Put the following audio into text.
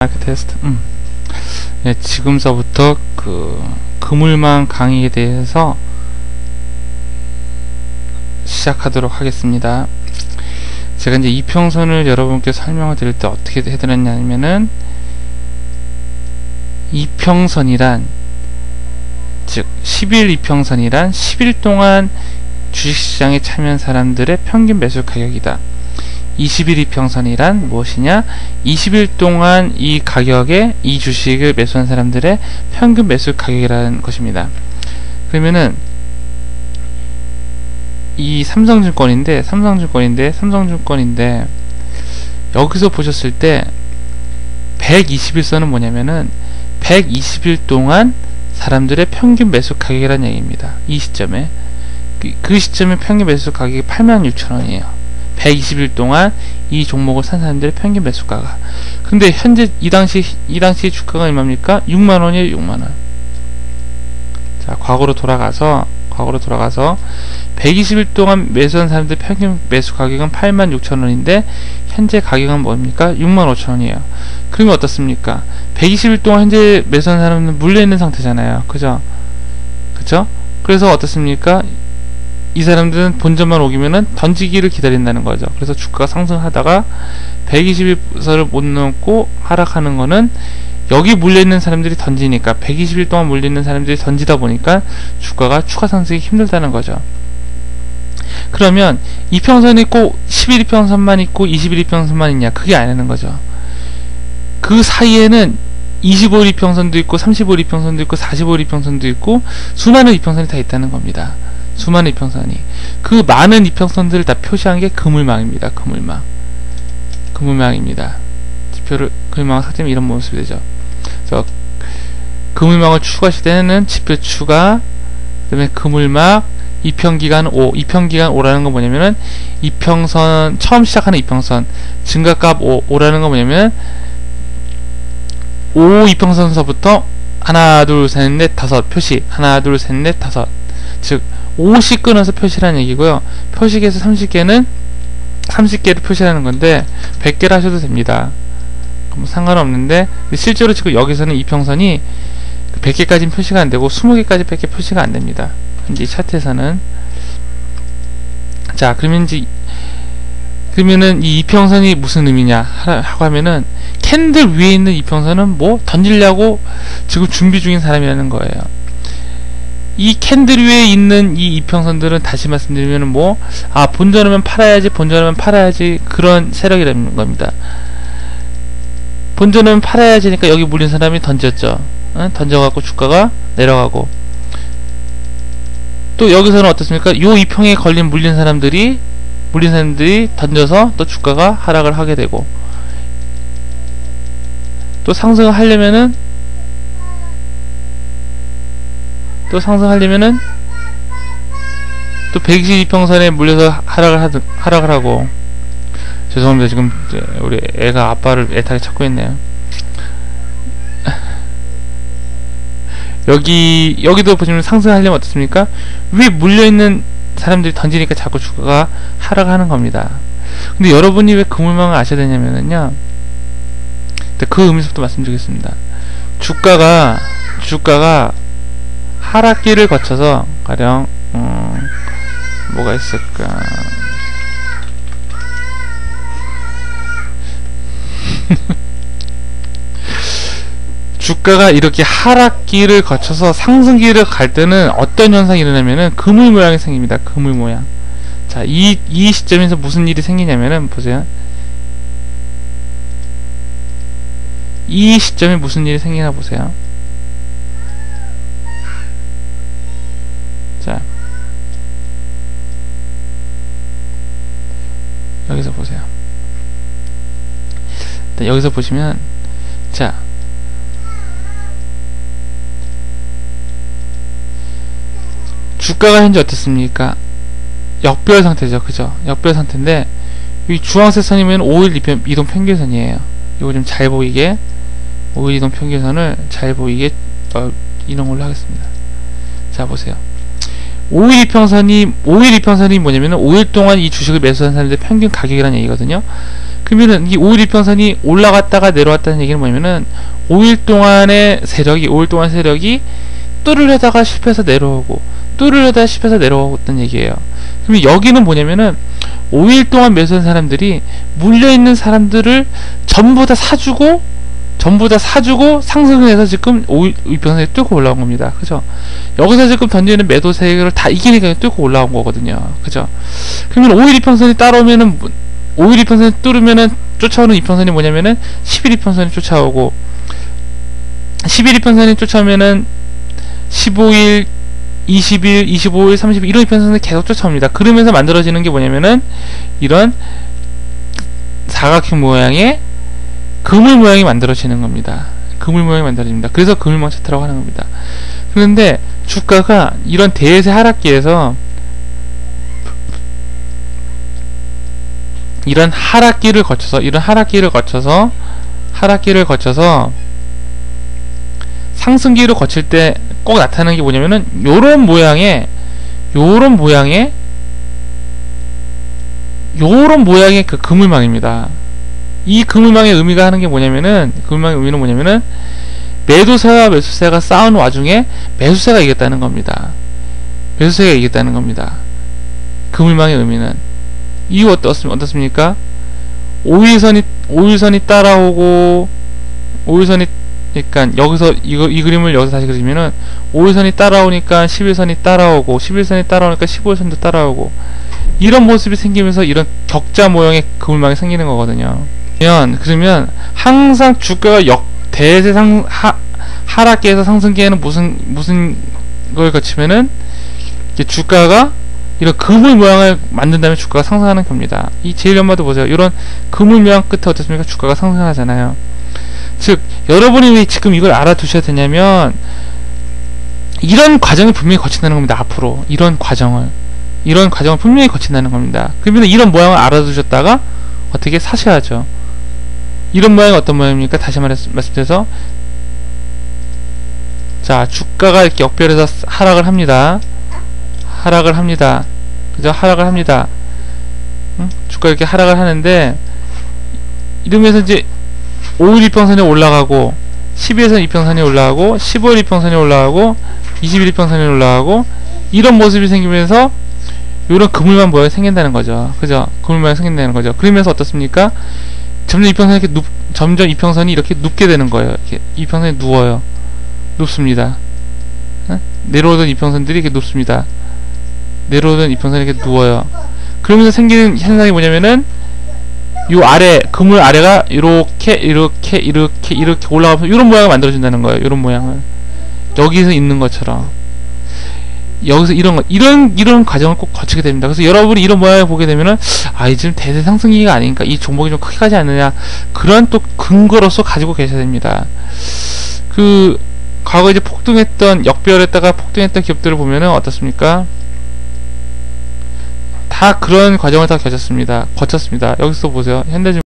마이크 테스트. 네, 지금서부터 그물망 강의에 대해서 시작하도록 하겠습니다. 제가 이제 이평선을 여러분께 설명을 드릴 때 어떻게 해드렸냐면은, 이평선이란, 즉 10일 이평선이란 10일 동안 주식시장에 참여한 사람들의 평균 매수 가격이다. 20일 이평선이란 무엇이냐? 20일 동안 이 가격에 이 주식을 매수한 사람들의 평균 매수 가격이라는 것입니다. 그러면은 이 삼성증권인데 여기서 보셨을 때 120일선은 뭐냐면은 120일 동안 사람들의 평균 매수 가격이라는 얘기입니다. 이 시점에 그 시점에 평균 매수 가격이 86,000원이에요 120일 동안 이 종목을 산 사람들의 평균 매수가가. 근데 현재 이 당시 주가가 얼마입니까? 6만원이에요. 6만원. 자, 과거로 돌아가서 120일 동안 매수한 사람들 평균 매수 가격은 86,000원인데 현재 가격은 뭡니까? 65,000원이에요. 그러면 어떻습니까? 120일 동안 현재 매수한 사람은 물려있는 상태잖아요. 그죠? 그래서 어떻습니까? 이 사람들은 본전만 오기면은 던지기를 기다린다는 거죠. 그래서 주가가 상승하다가 120일선을 못 넘고 하락하는 거는 여기 물려있는 사람들이 던지니까, 120일 동안 물려있는 사람들이 던지다 보니까 주가가 추가 상승이 힘들다는 거죠. 그러면 이평선이 꼭 11 이평선만 있고 21 이평선만 있냐? 그게 아니라는 거죠. 그 사이에는 25일 이평선도 있고 35일 이평선도 있고 45일 이평선도 있고 수많은 이평선이 다 있다는 겁니다. 수많은 이평선이. 그 많은 이평선들을 다 표시한 게 그물망입니다. 그물망입니다. 지표를, 그물망을 삭제하면 이런 모습이 되죠. 그래서 그물망을 추가하실 때는 지표 추가, 그 다음에 그물망, 이평기간 5. 이평기간 5라는 건 뭐냐면은 이평선, 처음 시작하는 이평선, 증가값 5라는 건 뭐냐면 5 이평선서부터 하나, 둘, 셋, 넷, 다섯 표시. 하나, 둘, 셋, 넷, 다섯. 즉 50 끊어서 표시라는 얘기고요. 표식에서 30개는 30개를 표시하는 건데 100개를 하셔도 됩니다. 뭐 상관없는데, 실제로 지금 여기서는 이평선이 100개까지는 표시가 안되고 20개까지 밖에 표시가 안됩니다. 현재 이 차트에서는. 자, 그러면은 이 이평선이 무슨 의미냐 하고 하면은, 캔들 위에 있는 이평선은 뭐 던지려고 지금 준비 중인 사람이라는 거예요. 이 캔들 위에 있는 이 이평선들은 다시 말씀드리면 본전하면 팔아야지 그런 세력이라는 겁니다. 본전하면 팔아야지니까 여기 물린 사람이 던졌죠. 던져갖고 주가가 내려가고, 또 여기서는 어떻습니까? 요 이평에 물린 사람들이 던져서 또 주가가 하락을 하게 되고, 또 상승을 하려면은 또 122평선에 물려서 하락을 하고. 죄송합니다. 지금 우리 애가 아빠를 애타게 찾고 있네요. 여기도 보시면 상승하려면 어떻습니까? 위에 물려있는 사람들이 던지니까 자꾸 주가가 하락하는 겁니다. 근데 여러분이 왜 그물망을 아셔야 되냐면요, 그 의미부터 말씀드리겠습니다. 주가가 하락기를 거쳐서, 가령 뭐가 있을까? 주가가 이렇게 하락기를 거쳐서 상승기를 갈 때는 어떤 현상이 일어나면은 그물 모양이 생깁니다. 그물 모양. 자, 이 시점에서 무슨 일이 생기냐면은, 보세요. 이 시점에 무슨 일이 생기나 보세요. 자, 여기서 보세요. 여기서 보시면, 자, 주가가 현재 어떻습니까? 역별 상태죠. 그죠? 역별 상태인데, 이 주황색 선이면 5일 이동 평균선이에요. 이거 좀 잘 보이게, 5일 이동 평균선을 잘 보이게 이런 걸로 하겠습니다. 자, 보세요. 5일 이평선이 뭐냐면은 5일 동안 이 주식을 매수한 사람들의 평균 가격이라는 얘기거든요. 그러면은 이 5일 이평선이 올라갔다가 내려왔다는 얘기는 뭐냐면은 5일 동안의 세력이 뚜를 하다가 실패해서 내려오고 뚜를 하다가 실패해서 내려오고 있다는 얘기예요. 그러면 여기는 뭐냐면은 5일 동안 매수한 사람들이 물려있는 사람들을 전부 다 사주고 상승을 해서 지금 5일 이평선이 뚫고 올라온 겁니다. 그죠? 여기서 지금 던지는 매도 세력을 다 이기니까 뚫고 올라온 거거든요. 그죠? 그러면 5일 이평선이 따라오면은 5일 이평선이 뚫으면은 쫓아오는 이평선이 뭐냐면은 10일 이평선이 쫓아오고 10일 이평선이 쫓아오면은 15일, 20일, 25일, 30일 이런 이평선이 계속 쫓아옵니다. 그러면서 만들어지는 게 뭐냐면은 이런 사각형 모양의 그물 모양이 만들어지는 겁니다. 그물 모양이 만들어집니다. 그래서 그물망 차트라고 하는 겁니다. 그런데 주가가 이런 대세 하락기에서 이런 하락기를 거쳐서 상승기를 거칠 때 꼭 나타나는 게 뭐냐면은 요런 모양의 그 그물망입니다. 이 그물망의 의미가 하는 게 뭐냐면은 매도세와 매수세가 싸우는 와중에 매수세가 이겼다는 겁니다. 그물망의 의미는 이거 어떻습니까? 5일선이 따라오고 5일선이 그러니까 여기서 이 그림을 여기서 다시 그리면은 5일선이 따라오니까 11선이 따라오고 11선이 따라오니까 15일선도 따라오고 이런 모습이 생기면서 이런 격자 모형의 그물망이 생기는 거거든요. 그러면 항상 주가가 대세 하락기에서 상승기에는 무슨 걸 거치면은 이제 주가가 이런 그물 모양을 만든 다음에 주가가 상승하는 겁니다. 이 제1연마도 보세요. 이런 그물 모양 끝에 어떻습니까? 주가가 상승하잖아요. 즉 여러분이 왜 지금 이걸 알아두셔야 되냐면 이런 과정을 분명히 거친다는 겁니다. 앞으로 이런 과정을 분명히 거친다는 겁니다. 그러면 이런 모양을 알아두셨다가 어떻게 사셔야죠. 이런 모양이 어떤 모양입니까? 다시 말씀드려서 자, 주가가 이렇게 역별해서 하락을 합니다. 그죠? 하락을 합니다. 주가 이렇게 하락을 하는데 이러면서 이제 5일 이평선이 올라가고 12일선 이평선이 올라가고 15일 이평선이 올라가고 20일 이평선이 올라가고 이런 모습이 생기면서 이런 그물만 모양이 생긴다는 거죠. 그죠? 그물만 생긴다는 거죠. 그러면서 어떻습니까? 점점 이평선이 이렇게 눕게 되는 거예요. 이렇게 이평선이 누워요. 눕습니다. 내려오던 이평선들이 이렇게 눕습니다. 내려오던 이평선이 이렇게 누워요. 그러면서 생기는 현상이 뭐냐면은 요 아래, 그물 아래가 이렇게 올라가면서 이런 모양을 만들어준다는 거예요. 이런 모양을. 여기서 있는 것처럼. 여기서 이런 과정을 꼭 거치게 됩니다. 그래서 여러분이 이런 모양을 보게 되면은, 지금 대세 상승기가 아닌가, 이 종목이 좀 크게 가지 않느냐, 그런 또 근거로서 가지고 계셔야 됩니다. 과거 이제 역별했다가 폭등했던 기업들을 보면은 어떻습니까? 다 그런 과정을 다 거쳤습니다. 여기서 보세요. 현대증